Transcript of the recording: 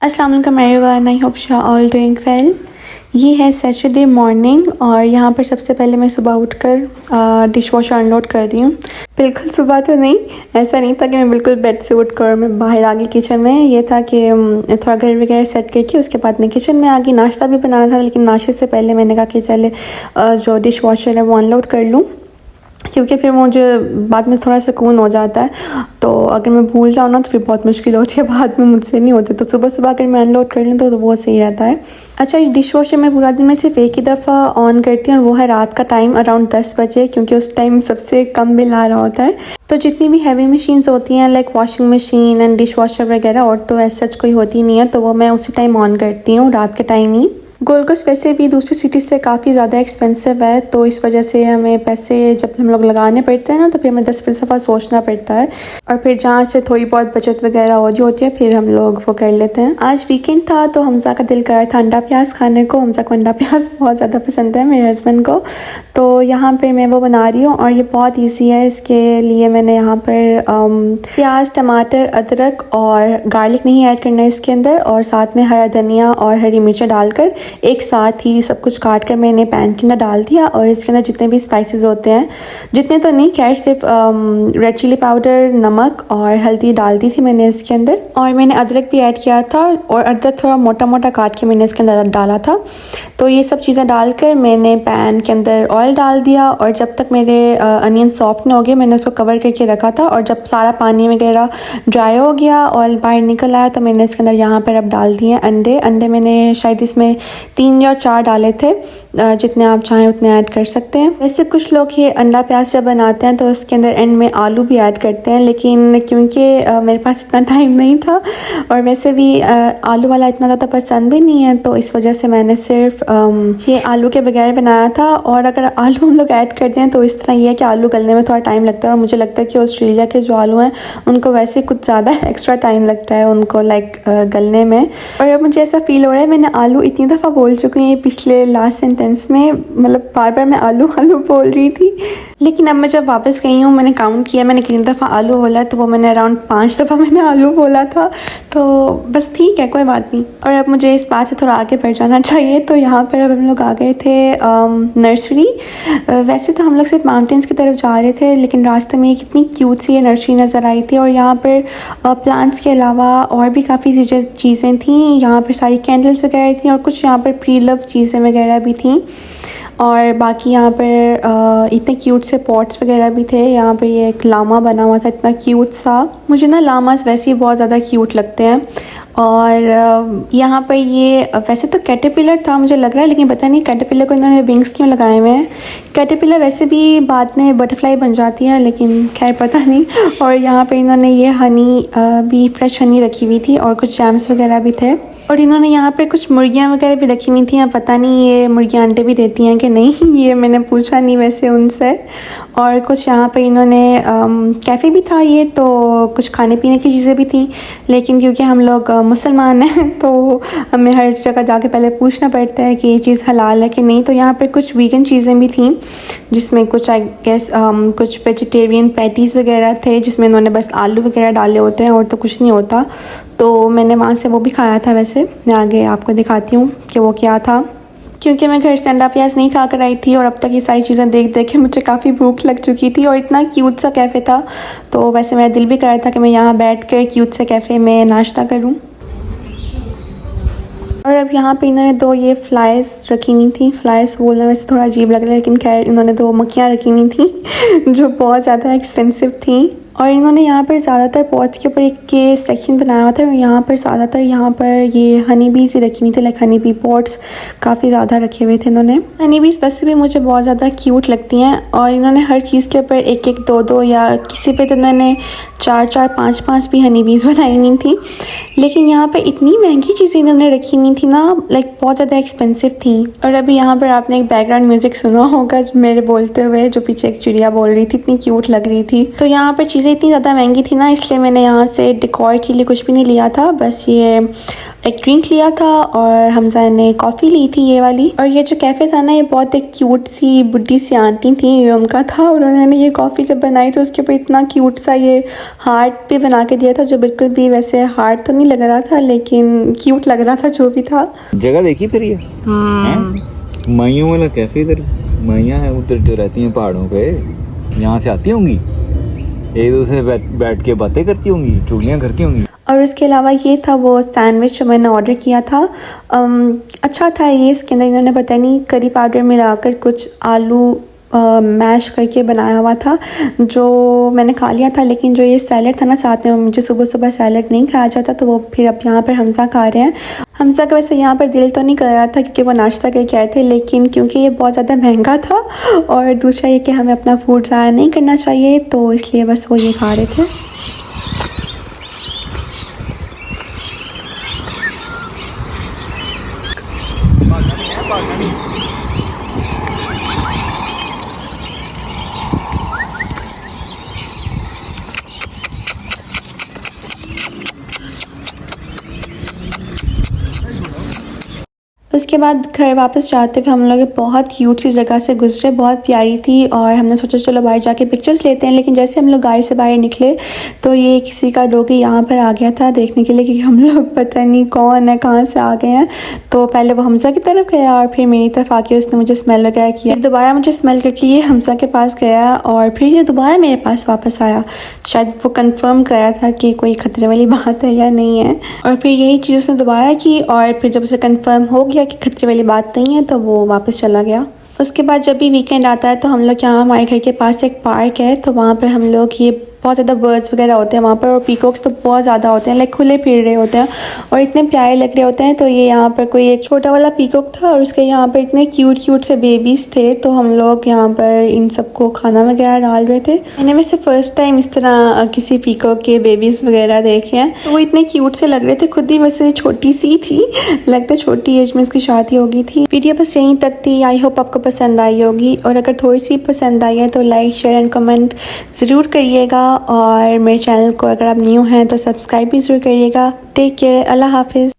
अस्सलाम वालेकुम everyone, I hope you are all doing well. ये है सैटरडे मॉर्निंग और यहाँ पर सबसे पहले मैं सुबह उठकर डिश वॉशर अनलोड कर रही हूँ। बिल्कुल सुबह तो नहीं, ऐसा नहीं था कि मैं बिल्कुल बेड से उठकर मैं बाहर आ गई किचन में। ये था कि थोड़ा घर वगैरह सेट करके उसके बाद मैं किचन में आ गई। नाश्ता भी बनाना था, लेकिन नाश्ते से पहले मैंने कहा कि चले जो डिश वॉशर है वो अनलोड कर लूँ, क्योंकि फिर मुझे बाद में थोड़ा सुकून हो जाता है। तो अगर मैं भूल जाऊँ ना तो फिर बहुत मुश्किल होती है, बाद में मुझसे नहीं होते। तो सुबह सुबह अगर मैं अनलोड कर लूँ तो बहुत सही रहता है। अच्छा, ये डिश वॉशर मैं पूरा दिन में सिर्फ एक ही दफ़ा ऑन करती हूँ और वो है रात का टाइम अराउंड 10 बजे, क्योंकि उस टाइम सबसे कम बिल आ रहा होता है। तो जितनी भी हैवी मशीन्स होती हैं like washing machine and dish washer वगैरह, और तो ऐसा कोई होती नहीं है, तो वो मैं उसी टाइम ऑन करती हूँ, रात के टाइम ही। गोल्ड कोस्ट वैसे भी दूसरी सिटी से काफ़ी ज़्यादा एक्सपेंसिव है, तो इस वजह से हमें पैसे जब हम लोग लगाने पड़ते हैं ना, तो फिर हमें 10 दफ़ा सोचना पड़ता है। और फिर जहाँ से थोड़ी बहुत बचत वगैरह हो जो होती है फिर हम लोग वो कर लेते हैं। आज वीकेंड था तो हमजा का दिल कर रहा था अंडा प्याज खाने को। हमजा को अंडा प्याज बहुत ज़्यादा पसंद है, मेरे हस्बैंड को। तो यहाँ पर मैं वो बना रही हूँ और ये बहुत ईजी है। इसके लिए मैंने यहाँ पर प्याज, टमाटर, अदरक और गार्लिक नहीं ऐड करना है इसके अंदर, और साथ में हरा धनिया और हरी मिर्चें डालकर एक साथ ही सब कुछ काट कर मैंने पैन के अंदर डाल दिया। और इसके अंदर जितने भी स्पाइसेस होते हैं, जितने तो नहीं खैर, सिर्फ रेड चिली पाउडर, नमक और हल्दी डाल दी थी मैंने इसके अंदर। और मैंने अदरक भी ऐड किया था, और अदरक थोड़ा मोटा मोटा काट के मैंने इसके अंदर डाला था। तो ये सब चीज़ें डालकर मैंने पैन के अंदर ऑयल डाल दिया, और जब तक मेरे अनियन सॉफ्ट नहीं हो गए मैंने उसको कवर करके रखा था। और जब सारा पानी वगैरह ड्राई हो गया, ऑयल बाहर निकल आया, तो मैंने इसके अंदर यहाँ पर अब डाल दिए अंडे मैंने शायद इसमें 3 या 4 डाले थे, जितने आप चाहें उतने ऐड कर सकते हैं। वैसे कुछ लोग ये अंडा प्याज जब बनाते हैं तो उसके अंदर एंड में आलू भी ऐड करते हैं, लेकिन क्योंकि मेरे पास इतना टाइम नहीं था और वैसे भी आलू वाला इतना ज़्यादा पसंद भी नहीं है, तो इस वजह से मैंने सिर्फ ये आलू के बगैर बनाया था। और अगर आलू हम लोग ऐड करते हैं तो इस तरह ये है कि आलू गलने में थोड़ा टाइम लगता है, और मुझे लगता है कि ऑस्ट्रेलिया के जो आलू हैं उनको वैसे कुछ ज़्यादा एक्स्ट्रा टाइम लगता है उनको गलने में। और अब मुझे ऐसा फील हो रहा है मैंने आलू इतनी दफ़ा बोल चुकी हूँ ये पिछले लास्ट सेंटेंस में, मतलब बार बार मैं आलू आलू बोल रही थी। लेकिन अब मैं जब वापस गई हूँ मैंने काउंट किया मैंने कितनी दफ़ा आलू बोला, तो वो मैंने अराउंड 5 दफ़ा मैंने आलू बोला था। तो बस ठीक है, कोई बात नहीं। और अब मुझे इस बात से थोड़ा आगे बढ़ जाना चाहिए। तो यहाँ पर अब हम लोग आ गए थे नर्सरी। वैसे तो हम लोग सिर्फ माउंटेन्स की तरफ जा रहे थे, लेकिन रास्ते में कितनी क्यूट सी ये नर्सरी नज़र आई थी। और यहाँ पर प्लांट्स के अलावा और भी काफ़ी चीज़ें थी। यहाँ पर सारी कैंडल्स वगैरह थी, और कुछ यहाँ पर प्री लव चीज़ें वगैरह भी थी। और बाकी यहाँ पर इतने क्यूट से पॉट्स वगैरह भी थे। यहाँ पर ये एक लामा बना हुआ था, इतना क्यूट सा। मुझे ना लामास वैसे ही बहुत ज़्यादा क्यूट लगते हैं। और यहाँ पर ये वैसे तो कैटरपिलर था मुझे लग रहा है, लेकिन पता नहीं कैटरपिलर को इन्होंने विंग्स क्यों लगाए हुए हैं। कैटरपिलर वैसे भी बाद में बटरफ्लाई बन जाती है, लेकिन खैर पता नहीं। और यहाँ पर इन्होंने ये हनी भी फ्रेश हनी रखी हुई थी, और कुछ जैम्स वगैरह भी थे। और इन्होंने यहाँ पर कुछ मुर्गियाँ वगैरह भी रखी हुई थी। अब पता नहीं ये मुर्गियाँ अंडे भी देती हैं कि नहीं, ये मैंने पूछा नहीं वैसे उनसे। और कुछ यहाँ पर इन्होंने कैफ़े भी था ये, तो कुछ खाने पीने की चीज़ें भी थी। लेकिन क्योंकि हम लोग मुसलमान हैं तो हमें हर जगह जाके पहले पूछना पड़ता है कि ये चीज़ हलाल है कि नहीं। तो यहाँ पर कुछ वीगन चीज़ें भी थी, जिसमें कुछ आई गेस कुछ वेजिटेरियन पैटीज़ वगैरह थे, जिसमें इन्होंने बस आलू वगैरह डाले होते हैं और तो कुछ नहीं होता। तो मैंने वहाँ से वो भी खाया था। वैसे मैं आगे आपको दिखाती हूँ कि वो क्या था, क्योंकि मैं घर से अंडा प्याज नहीं खा कर आई थी, और अब तक ये सारी चीज़ें देख देख के मुझे काफ़ी भूख लग चुकी थी। और इतना क्यूट सा कैफ़े था, तो वैसे मेरा दिल भी कर रहा था कि मैं यहाँ बैठ कर क्यूट से कैफ़े में नाश्ता करूँ। और अब यहाँ पे इन्होंने 2 ये फ्लाइज रखी हुई थी। फ्लाइज बोलना वैसे थोड़ा अजीब लग रहा है, लेकिन खैर इन्होंने 2 मक्खियाँ रखी हुई थी जो बहुत ज़्यादा एक्सपेंसिव थी। और इन्होंने यहाँ पर ज़्यादातर पॉट्स के ऊपर एक ये सेक्शन बनाया हुआ था, और यहाँ पर ज़्यादातर यहाँ पर ये हनी बीज ही रखी हुई थी, लाइक हनी बी पॉट्स काफ़ी ज़्यादा रखे हुए थे इन्होंने। हनी बीज वैसे भी मुझे बहुत ज़्यादा क्यूट लगती हैं, और इन्होंने हर चीज़ के ऊपर 1-1, 2-2 या किसी पे तो इन्होंने 4-4, 5-5 भी हनी बीज बनाई हुई थी। लेकिन यहाँ पर इतनी महंगी चीज़ें इन्होंने रखी हुई थी ना, लाइक बहुत ज़्यादा एक्सपेंसिव थी। और अभी यहाँ पर आपने एक बैकग्राउंड म्यूज़िक सुना होगा मेरे बोलते हुए, जो पीछे एक चिड़िया बोल रही थी, इतनी क्यूट लग रही थी। तो यहाँ पर चीज़ें ये इतनी ज़्यादा महंगी थी ना, इसलिए मैंने यहाँ से डेकोर के लिए कुछ भी नहीं लिया था, बस ये एक ड्रिंक लिया था और हमजा ने कॉफ़ी ली थी ये वाली। और ये जो कैफ़े था ना, ये बहुत एक क्यूट सी बुढ़ी सी आंटी थी, ये उनका था, और उन्होंने ये कॉफ़ी जब बनाई तो उसके ऊपर इतना क्यूट सा ये हार्ट भी बना के दिया था, जो बिल्कुल भी वैसे हार्ट तो नहीं लग रहा था लेकिन क्यूट लग रहा था जो भी था। जगह देखी फिर ये माइयों वाला कैफे, इधर माइयाँ हैं उधर जो रहती हैं पहाड़ों पे, यहाँ से आती होंगी, एक दूसरे बैठ के बातें करती होंगी, चुगलियाँ करती होंगी। और उसके अलावा ये था वो सैंडविच जो मैंने ऑर्डर किया था। अच्छा था ये, इसके अंदर इन्होंने पता नहीं करी पाउडर मिलाकर कुछ आलू मैश करके बनाया हुआ था, जो मैंने खा लिया था। लेकिन जो ये सैलड था ना साथ में, मुझे सुबह सुबह सैलड नहीं खाया जाता, तो वो फिर अब यहाँ पर हमजा खा रहे हैं। हमजा का वैसे यहाँ पर दिल तो नहीं कर रहा था क्योंकि वो नाश्ता करके आए थे, लेकिन क्योंकि ये बहुत ज़्यादा महंगा था और दूसरा ये कि हमें अपना फूड ज़ाया नहीं करना चाहिए, तो इसलिए बस वो ये खा रहे थे। उसके बाद घर वापस जाते हुए हम लोग बहुत क्यूट सी जगह से गुजरे, बहुत प्यारी थी, और हमने सोचा चलो बाहर जाके पिक्चर्स लेते हैं। लेकिन जैसे हम लोग गाड़ी से बाहर निकले तो ये किसी का डॉगी यहाँ पर आ गया था देखने के लिए कि हम लोग पता नहीं कौन है, कहाँ से आ गए हैं। तो पहले वो हमजा की तरफ गया और फिर मेरी तरफ आके उसने मुझे स्मेल वगैरह किया, दोबारा मुझे स्मेल करके ये हमजा के पास गया और फिर ये दोबारा मेरे पास वापस आया। शायद वो कंफर्म कराया था कि कोई खतरे वाली बात है या नहीं है, और फिर यही चीज़ उसने दोबारा की, और फिर जब उसे कंफर्म हो गया कि खतरे वाली बात नहीं है तो वो वापस चला गया। उसके बाद जब भी वीकेंड आता है तो हम लोग यहाँ, हमारे घर के पास एक पार्क है, तो वहाँ पर हम लोग ये बहुत ज़्यादा बर्ड्स वगैरह होते हैं वहाँ पर, और पीकॉक्स तो बहुत ज़्यादा होते हैं, लाइक खुले फिर रहे होते हैं और इतने प्यारे लग रहे होते हैं। तो ये यहाँ पर कोई एक छोटा वाला पीकॉक था और उसके यहाँ पर इतने क्यूट से बेबीज़ थे, तो हम लोग यहाँ पर इन सबको खाना वगैरह डाल रहे थे। मैंने वैसे फ़र्स्ट टाइम इस तरह किसी पीकॉक के बेबीज़ वगैरह देखे हैं, तो वो इतने क्यूट से लग रहे थे। खुद भी वैसे छोटी सी थी, लगता है छोटी एज में इसकी शादी हो गई थी। वीडियो बस यहीं तक थी, आई होप आपको पसंद आई होगी, और अगर थोड़ी सी पसंद आई है तो लाइक शेयर एंड कमेंट ज़रूर करिएगा, और मेरे चैनल को अगर आप न्यू हैं तो सब्सक्राइब भी ज़रूर करिएगा। टेक केयर, अल्लाह हाफिज़।